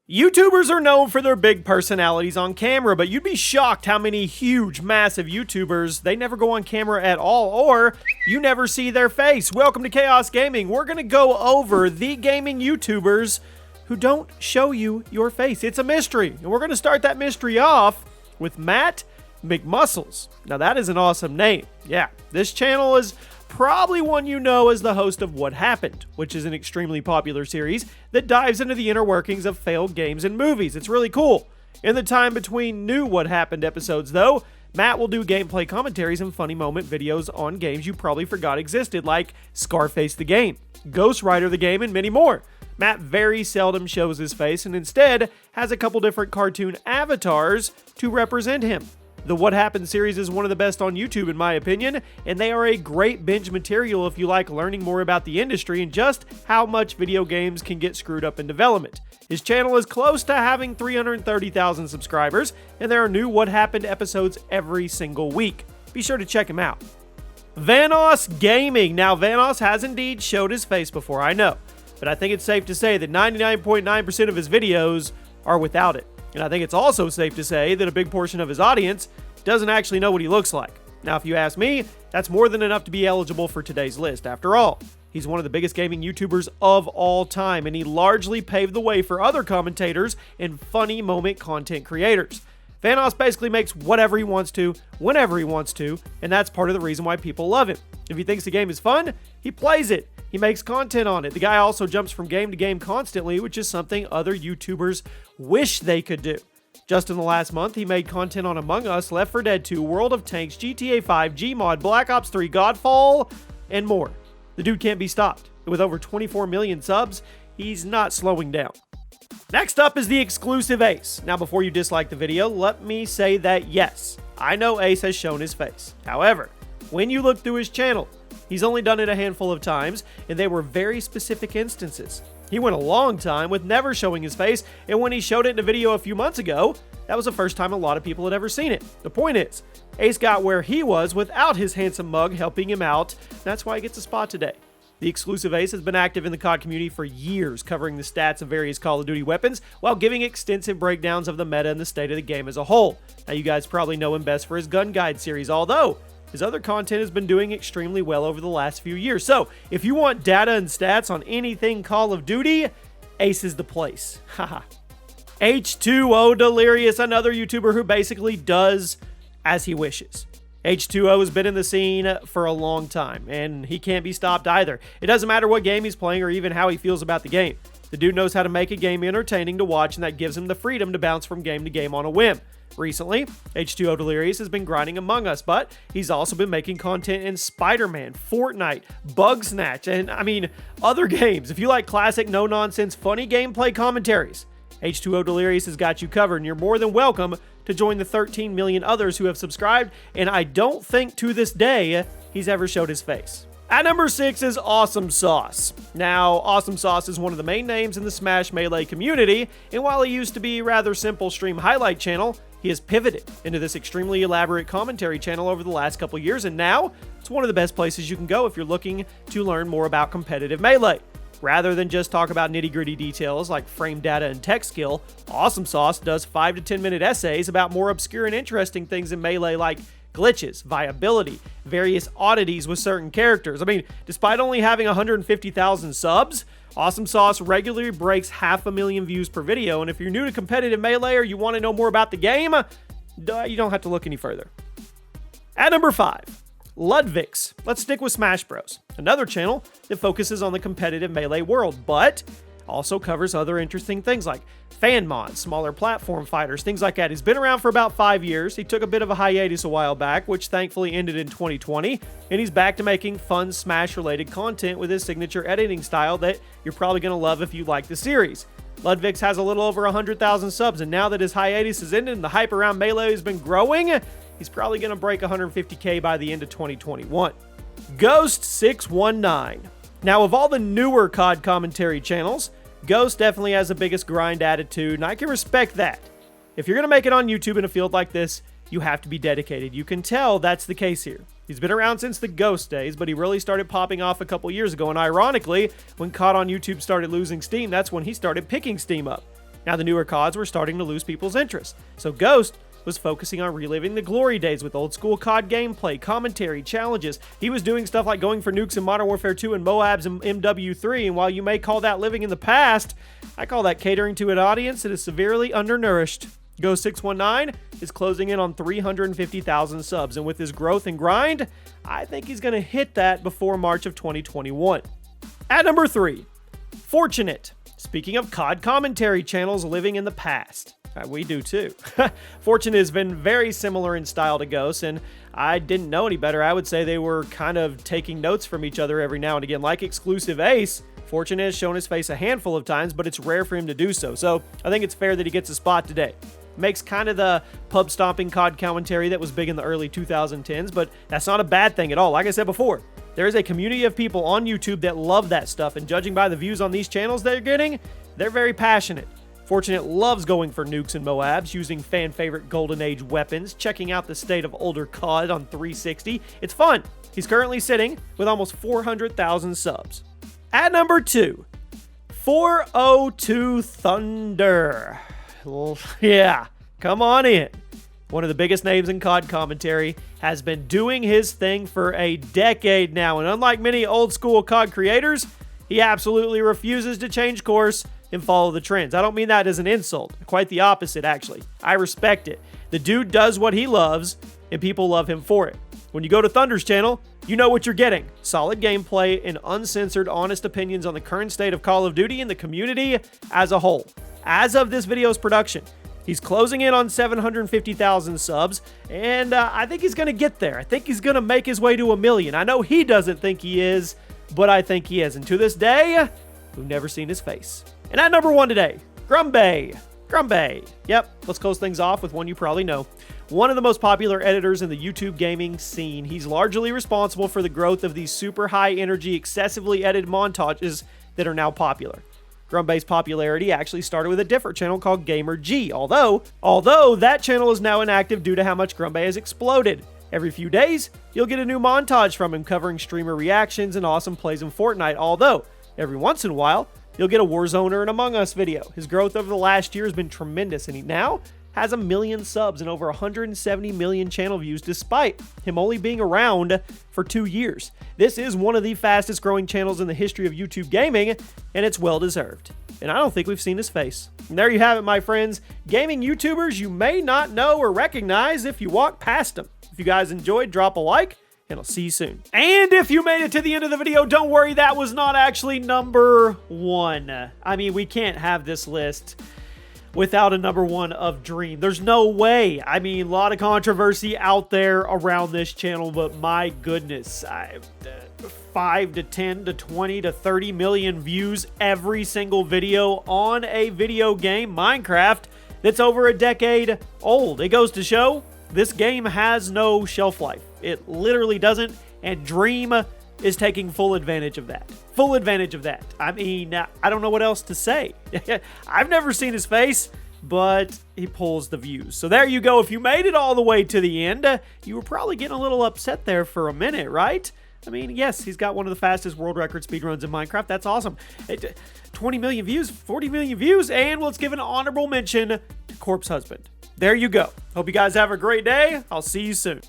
YouTubers are known for their big personalities on camera, but you'd be shocked how many huge, massive YouTubers, they never go on camera at all, or you never see their face. Welcome to Chaos Gaming. We're going to go over the gaming YouTubers who don't show you your face. It's a mystery, and we're going to start that mystery off with McMuscles. Now that is an awesome name. Yeah, this channel is probably one you know as the host of What Happened, which is an extremely popular series that dives into the inner workings of failed games and movies. It's really cool. In the time between new What Happened episodes, though, Matt will do gameplay commentaries and funny moment videos on games you probably forgot existed, like Scarface the Game, Ghost Rider the Game, and many more. Matt very seldom shows his face and instead has a couple different cartoon avatars to represent him. The What Happened series is one of the best on YouTube in my opinion, and they are a great binge material if you like learning more about the industry and just how much video games can get screwed up in development. His channel is close to having 330,000 subscribers, and there are new What Happened episodes every single week. Be sure to check him out. Thanos Gaming. Now, Thanos has indeed showed his face before, I know, but I think it's safe to say that 99.9% of his videos are without it. And I think it's also safe to say that a big portion of his audience doesn't actually know what he looks like. Now, if you ask me, that's more than enough to be eligible for today's list. After all, he's one of the biggest gaming YouTubers of all time, and he largely paved the way for other commentators and funny moment content creators. Thanos basically makes whatever he wants to, whenever he wants to, and that's part of the reason why people love him. If he thinks the game is fun, he plays it. He makes content on it. The guy also jumps from game to game constantly, which is something other YouTubers wish they could do. Just in the last month, he made content on Among Us, Left 4 Dead 2, World of Tanks, GTA 5, Gmod, Black Ops 3, Godfall, and more. The dude can't be stopped. With over 24 million subs, he's not slowing down. Next up is the exclusive Ace. Now, before you dislike the video, let me say that yes, I know Ace has shown his face. However, when you look through his channel, he's only done it a handful of times, and they were very specific instances. He went a long time with never showing his face, and when he showed it in a video a few months ago, that was the first time a lot of people had ever seen it. The point is, Ace got where he was without his handsome mug helping him out. That's why he gets a spot today. The exclusive Ace has been active in the COD community for years, covering the stats of various Call of Duty weapons while giving extensive breakdowns of the meta and the state of the game as a whole. Now, you guys probably know him best for his Gun Guide series, although his other content has been doing extremely well over the last few years. So, if you want data and stats on anything Call of Duty, Ace is the place. Haha. H2O Delirious, another YouTuber who basically does as he wishes. H2O has been in the scene for a long time, and he can't be stopped either. It doesn't matter what game he's playing or even how he feels about the game. The dude knows how to make a game entertaining to watch, and that gives him the freedom to bounce from game to game on a whim. Recently, H2O Delirious has been grinding Among Us, but he's also been making content in Spider-Man, Fortnite, Bugsnatch, and other games. If you like classic, no-nonsense, funny gameplay commentaries, H2O Delirious has got you covered, and you're more than welcome to join the 13 million others who have subscribed, and I don't think to this day he's ever showed his face. At number 6 is Awesomesauce. Now, Awesomesauce is one of the main names in the Smash Melee community, and while he used to be a rather simple stream highlight channel, he has pivoted into this extremely elaborate commentary channel over the last couple years, and now it's one of the best places you can go if you're looking to learn more about competitive Melee. Rather than just talk about nitty-gritty details like frame data and tech skill, Awesomesauce does 5 to 10 minute essays about more obscure and interesting things in Melee like glitches, viability, various oddities with certain characters. Despite only having 150,000 subs, Awesomesauce regularly breaks 500,000 views per video, and if you're new to competitive Melee or you want to know more about the game, you don't have to look any further. At number 5, Ludwix. Let's stick with Smash Bros, another channel that focuses on the competitive Melee world, but also covers other interesting things like fan mods, smaller platform fighters, things like that. He's been around for about 5 years. He took a bit of a hiatus a while back, which thankfully ended in 2020, and he's back to making fun Smash-related content with his signature editing style that you're probably going to love if you like the series. Ludwix has a little over 100,000 subs, and now that his hiatus has ended and the hype around Melee has been growing, he's probably going to break 150K by the end of 2021. Ghost619. Now, of all the newer COD commentary channels, Ghost definitely has the biggest grind attitude, and I can respect that. If you're going to make it on YouTube in a field like this, you have to be dedicated. You can tell that's the case here. He's been around since the Ghost days, but he really started popping off a couple years ago, and ironically, when COD on YouTube started losing steam, that's when he started picking steam up. Now, the newer CODs were starting to lose people's interest, so Ghost was focusing on reliving the glory days with old school COD gameplay, commentary, challenges. He was doing stuff like going for nukes in Modern Warfare 2 and Moabs and MW3, and while you may call that living in the past, I call that catering to an audience that is severely undernourished. Ghost 619 is closing in on 350,000 subs, and with his growth and grind, I think he's going to hit that before March of 2021. At number 3, Fortunate. Speaking of COD commentary channels living in the past. We do too. Fortunate has been very similar in style to Ghost, and I didn't know any better. I would say they were kind of taking notes from each other every now and again. Like Exclusive Ace, Fortunate has shown his face a handful of times, but it's rare for him to do so. So I think it's fair that he gets a spot today. Makes kind of the pub stomping COD commentary that was big in the early 2010s, but that's not a bad thing at all. Like I said before, there is a community of people on YouTube that love that stuff, and judging by the views on these channels they're getting, they're very passionate. Fortunate loves going for nukes and Moabs, using fan-favorite Golden Age weapons, checking out the state of older COD on 360. It's fun. He's currently sitting with almost 400,000 subs. At number 2, 402 Thunder. Yeah, come on in. One of the biggest names in COD commentary, has been doing his thing for a decade now, and unlike many old-school COD creators, he absolutely refuses to change course and follow the trends. I don't mean that as an insult. Quite the opposite, actually. I respect it. The dude does what he loves, and people love him for it. When you go to Thunder's channel, you know what you're getting. Solid gameplay and uncensored, honest opinions on the current state of Call of Duty and the community as a whole. As of this video's production, he's closing in on 750,000 subs, and I think he's going to get there. I think he's going to make his way to 1 million. I know he doesn't think he is, but I think he is. And to this day, we've never seen his face. And at number 1 today, Grumbay. Grumbay. Yep, let's close things off with one you probably know. One of the most popular editors in the YouTube gaming scene. He's largely responsible for the growth of these super high energy, excessively edited montages that are now popular. Grumbay's popularity actually started with a different channel called Gamer G, although that channel is now inactive due to how much Grumbay has exploded. Every few days, you'll get a new montage from him covering streamer reactions and awesome plays in Fortnite, although every once in a while, you'll get a Warzone or an Among Us video. His growth over the last year has been tremendous, and he now has 1 million subs and over 170 million channel views, despite him only being around for 2 years. This is one of the fastest growing channels in the history of YouTube gaming, and it's well deserved. And I don't think we've seen his face. And there you have it, my friends. Gaming YouTubers you may not know or recognize if you walk past them. If you guys enjoyed, drop a like, and I'll see you soon. And if you made it to the end of the video, don't worry, that was not actually number 1. I mean, we can't have this list without a number 1 of Dream. There's no way. I mean, a lot of controversy out there around this channel, but my goodness, 5 to 10 to 20 to 30 million views every single video on a video game, Minecraft, that's over a decade old. It goes to show this game has no shelf life. It literally doesn't, and Dream is taking full advantage of that. Full advantage of that. I mean, I don't know what else to say. I've never seen his face, but he pulls the views. So there you go. If you made it all the way to the end, you were probably getting a little upset there for a minute, right? I mean, yes, he's got one of the fastest world record speedruns in Minecraft. That's awesome. 20 million views, 40 million views, and let's give an honorable mention to Corpse Husband. There you go. Hope you guys have a great day. I'll see you soon.